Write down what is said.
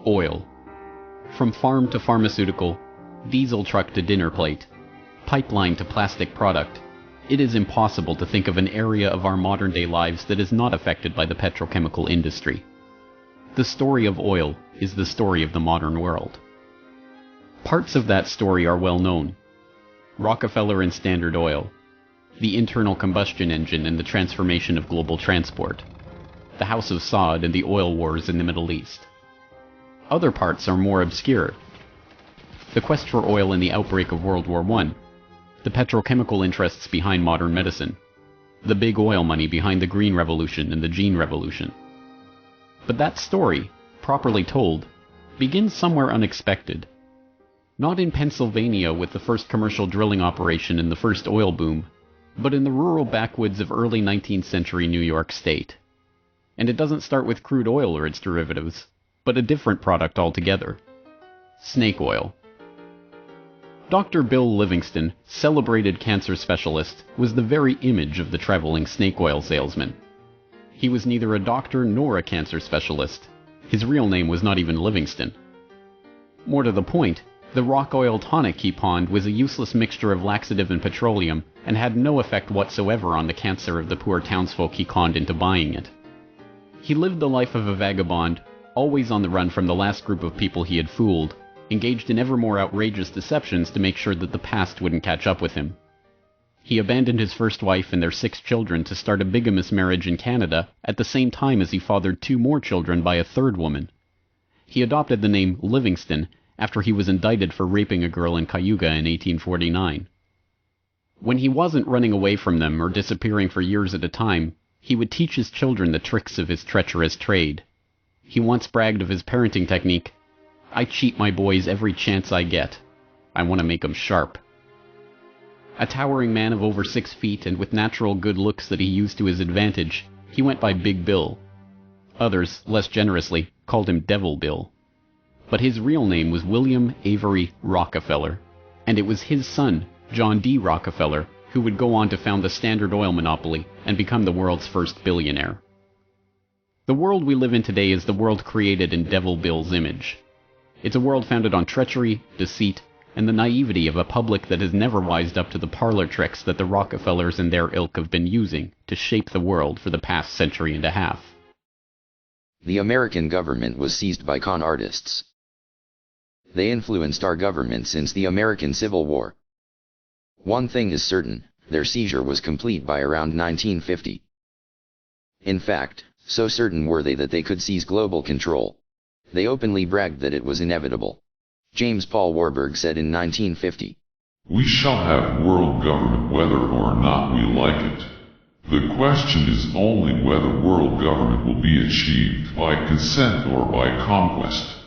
Oil. From farm to pharmaceutical, diesel truck to dinner plate, pipeline to plastic product, it is impossible to think of an area of our modern-day lives that is not affected by the petrochemical industry. The story of oil is the story of the modern world. Parts of that story are well known. Rockefeller and Standard Oil, the internal combustion engine and the transformation of global transport, the House of Saud and the oil wars in the Middle East. Other parts are more obscure. The quest for oil in the outbreak of World War I, the petrochemical interests behind modern medicine, the big oil money behind the Green Revolution and the Gene Revolution. But that story, properly told, begins somewhere unexpected. Not in Pennsylvania with the first commercial drilling operation and the first oil boom, but in the rural backwoods of early 19th century New York State. And it doesn't start with crude oil or its derivatives, but a different product altogether: snake oil. Dr. Bill Livingston, celebrated cancer specialist, was the very image of the traveling snake oil salesman. He was neither a doctor nor a cancer specialist. His real name was not even Livingston. More to the point, the rock oil tonic he pawned was a useless mixture of laxative and petroleum and had no effect whatsoever on the cancer of the poor townsfolk he conned into buying it. He lived the life of a vagabond, always on the run from the last group of people he had fooled, engaged in ever more outrageous deceptions to make sure that the past wouldn't catch up with him. He abandoned his first wife and their 6 children to start a bigamous marriage in Canada at the same time as he fathered 2 more children by a 3rd woman. He adopted the name Livingston after he was indicted for raping a girl in Cayuga in 1849. When he wasn't running away from them or disappearing for years at a time, he would teach his children the tricks of his treacherous trade. He once bragged of his parenting technique: "I cheat my boys every chance I get. I want to make 'em sharp." A towering man of over 6 feet and with natural good looks that he used to his advantage, he went by Big Bill. Others, less generously, called him Devil Bill. But his real name was William Avery Rockefeller, and it was his son, John D Rockefeller, who would go on to found the Standard Oil monopoly and become the world's first billionaire. The world we live in today is the world created in Devil Bill's image. It's a world founded on treachery, deceit, and the naivety of a public that has never wised up to the parlor tricks that the Rockefellers and their ilk have been using to shape the world for the past century and a half. The American government was seized by con artists. They influenced our government since the American Civil War. One thing is certain, their seizure was complete by around 1950. In fact, so certain were they that they could seize global control. They openly bragged that it was inevitable. James Paul Warburg said in 1950, "We shall have world government whether or not we like it. The question is only whether world government will be achieved by consent or by conquest."